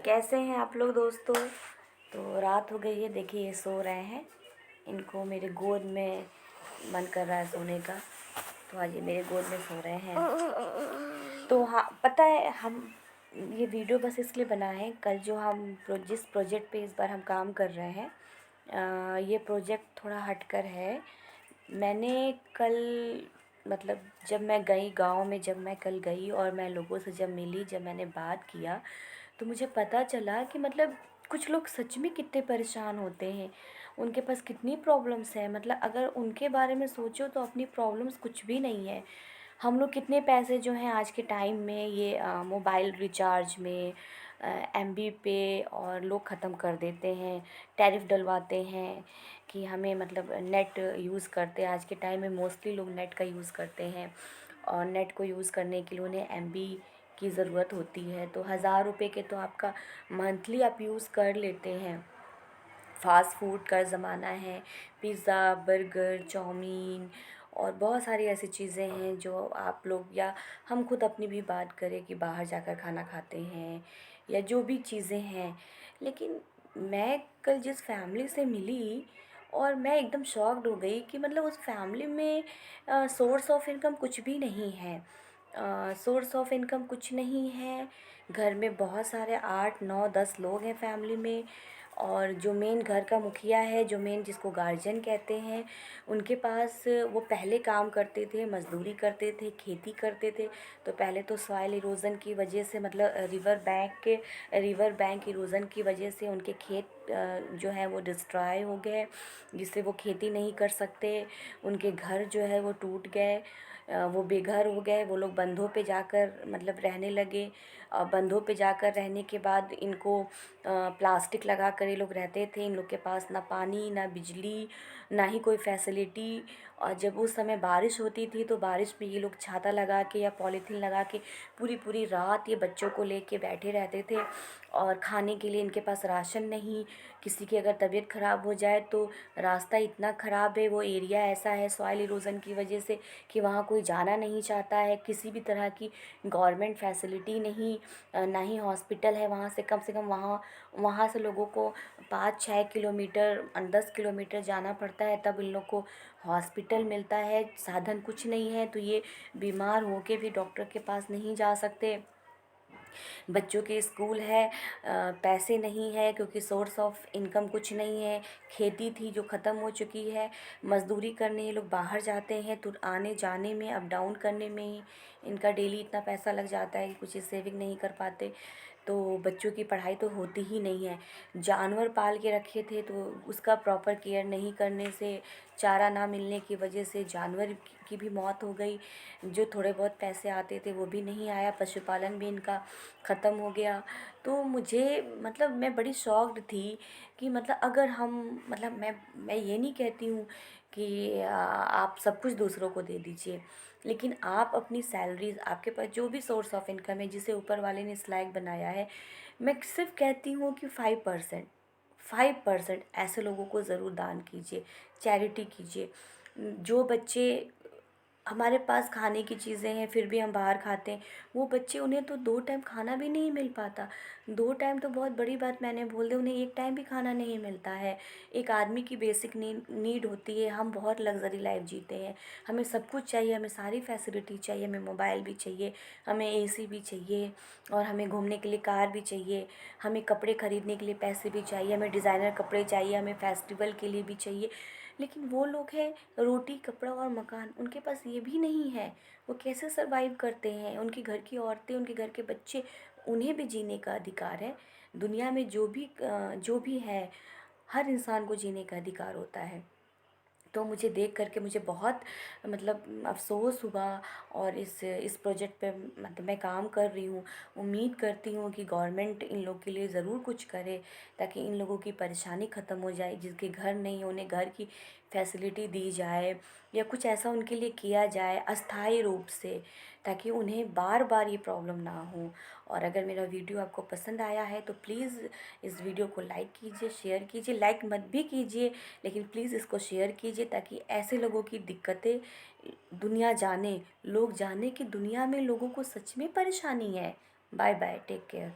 कैसे हैं आप लोग दोस्तों। तो रात हो गई है, देखिए ये सो रहे हैं। इनको मेरे गोद में मन कर रहा है सोने का, तो आज ये मेरे गोद में सो रहे हैं। तो हाँ, पता है हम ये वीडियो बस इसलिए बनाए हैं, कल जो हम जिस प्रोजेक्ट पे इस बार हम काम कर रहे हैं, ये प्रोजेक्ट थोड़ा हटकर है। मैंने कल मतलब जब मैं गई गांव में, जब मैं कल गई और मैं लोगों से जब मिली, जब मैंने बात किया, तो मुझे पता चला कि मतलब कुछ लोग सच में कितने परेशान होते हैं। उनके पास कितनी प्रॉब्लम्स हैं। मतलब अगर उनके बारे में सोचो तो अपनी प्रॉब्लम्स कुछ भी नहीं है। हम लोग कितने पैसे जो हैं आज के टाइम में ये मोबाइल रिचार्ज में, एमबी पे और लोग ख़त्म कर देते हैं। टैरिफ डलवाते हैं कि हमें मतलब नेट यूज़ करते हैं। आज के टाइम में मोस्टली लोग नेट का यूज़ करते हैं और नेट को यूज़ करने के लिए उन्हें एमबी की ज़रूरत होती है। तो 1000 रुपये के तो आपका मंथली आप यूज़ कर लेते हैं। फास्ट फूड का ज़माना है, पिज़्ज़ा, बर्गर, चाउमीन और बहुत सारी ऐसी चीज़ें हैं जो आप लोग, या हम खुद अपनी भी बात करें कि बाहर जाकर खाना खाते हैं या जो भी चीज़ें हैं। लेकिन मैं कल जिस फैमिली से मिली और मैं एकदम शॉक्ड हो गई कि मतलब उस फैमिली में सोर्स ऑफ इनकम कुछ भी नहीं है। सोर्स ऑफ इनकम कुछ नहीं है। घर में बहुत सारे 8 9 10 लोग हैं फैमिली में, और जो मेन घर का मुखिया है, जो मेन जिसको गार्जियन कहते हैं, उनके पास वो पहले काम करते थे, मज़दूरी करते थे, खेती करते थे। तो पहले तो सॉइल इरोज़न की वजह से, मतलब रिवर बैंक इरोज़न की वजह से उनके खेत जो है वो डिस्ट्रॉय हो गए, जिससे वो खेती नहीं कर सकते। उनके घर जो है वो टूट गए, वो बेघर हो गए। वो लोग बंधों पे जाकर मतलब रहने लगे। बंधों पे जाकर रहने के बाद इनको प्लास्टिक लगा कर ये लोग रहते थे। इन लोग के पास ना पानी, ना बिजली, ना ही कोई फैसिलिटी। और जब उस समय बारिश होती थी तो बारिश में ये लोग छाता लगा के या पॉलीथीन लगा के पूरी पूरी रात ये बच्चों को लेके बैठे रहते थे। और खाने के लिए इनके पास राशन नहीं। किसी की अगर तबीयत ख़राब हो जाए तो रास्ता इतना ख़राब है, वो एरिया ऐसा है सॉइल इरोज़न की वजह से कि वहाँ कोई जाना नहीं चाहता है। किसी भी तरह की गवर्नमेंट फैसिलिटी नहीं, ना ही हॉस्पिटल है वहाँ से कम वहाँ वहाँ से लोगों को 5 6 किलोमीटर 10 किलोमीटर जाना पड़ता है, तब इन लोग को हॉस्पिटल मिलता है। साधन कुछ नहीं है तो ये बीमार होके भी डॉक्टर के पास नहीं जा सकते। बच्चों के स्कूल है, पैसे नहीं है क्योंकि सोर्स ऑफ इनकम कुछ नहीं है। खेती थी जो ख़त्म हो चुकी है। मज़दूरी करने ये लोग बाहर जाते हैं तो आने जाने में, अप डाउन करने में ही इनका डेली इतना पैसा लग जाता है कि कुछ सेविंग नहीं कर पाते। तो बच्चों की पढ़ाई तो होती ही नहीं है। जानवर पाल के रखे थे तो उसका प्रॉपर केयर नहीं करने से, चारा ना मिलने की वजह से जानवर की भी मौत हो गई। जो थोड़े बहुत पैसे आते थे वो भी नहीं आया, पशुपालन भी इनका ख़त्म हो गया। तो मुझे मतलब मैं बड़ी शॉक्ड थी कि मतलब अगर हम, मतलब मैं ये नहीं कहती हूँ कि आप सब कुछ दूसरों को दे दीजिए, लेकिन आप अपनी सैलरीज, आपके पास जो भी सोर्स ऑफ इनकम है जिसे ऊपर वाले ने इस लायक बनाया है, मैं सिर्फ कहती हूँ कि 5% ऐसे लोगों को ज़रूर दान कीजिए, चैरिटी कीजिए। जो बच्चे, हमारे पास खाने की चीज़ें हैं फिर भी हम बाहर खाते हैं, वो बच्चे, उन्हें तो 2 टाइम खाना भी नहीं मिल पाता। 2 टाइम तो बहुत बड़ी बात मैंने बोल दी, उन्हें 1 टाइम भी खाना नहीं मिलता है। एक आदमी की बेसिक नीड होती है। हम बहुत लग्जरी लाइफ जीते हैं, हमें सब कुछ चाहिए, हमें सारी फैसिलिटी चाहिए, हमें मोबाइल भी चाहिए, हमें एसी भी चाहिए, और हमें घूमने के लिए कार भी चाहिए, हमें कपड़े ख़रीदने के लिए पैसे भी चाहिए, हमें डिज़ाइनर कपड़े चाहिए, हमें फेस्टिवल के लिए भी चाहिए। लेकिन वो लोग हैं, रोटी कपड़ा और मकान, उनके पास ये भी नहीं है। वो कैसे सरवाइव करते हैं? उनके घर की औरतें, उनके घर के बच्चे, उन्हें भी जीने का अधिकार है। दुनिया में जो भी है, हर इंसान को जीने का अधिकार होता है। तो मुझे देख कर के मुझे बहुत मतलब अफ़सोस हुआ। और इस प्रोजेक्ट पे मतलब मैं काम कर रही हूँ। उम्मीद करती हूँ कि गवर्नमेंट इन लोग के लिए ज़रूर कुछ करे, ताकि इन लोगों की परेशानी ख़त्म हो जाए। जिसके घर नहीं है उन्हें घर की फैसिलिटी दी जाए, या कुछ ऐसा उनके लिए किया जाए अस्थायी रूप से, ताकि उन्हें बार बार ये प्रॉब्लम ना हो। और अगर मेरा वीडियो आपको पसंद आया है तो प्लीज़ इस वीडियो को लाइक कीजिए, शेयर कीजिए। लाइक मत भी कीजिए, लेकिन प्लीज़ इसको शेयर कीजिए, ताकि ऐसे लोगों की दिक्कतें दुनिया जाने, लोग जाने कि दुनिया में लोगों को सच में परेशानी है। Bye bye, take care.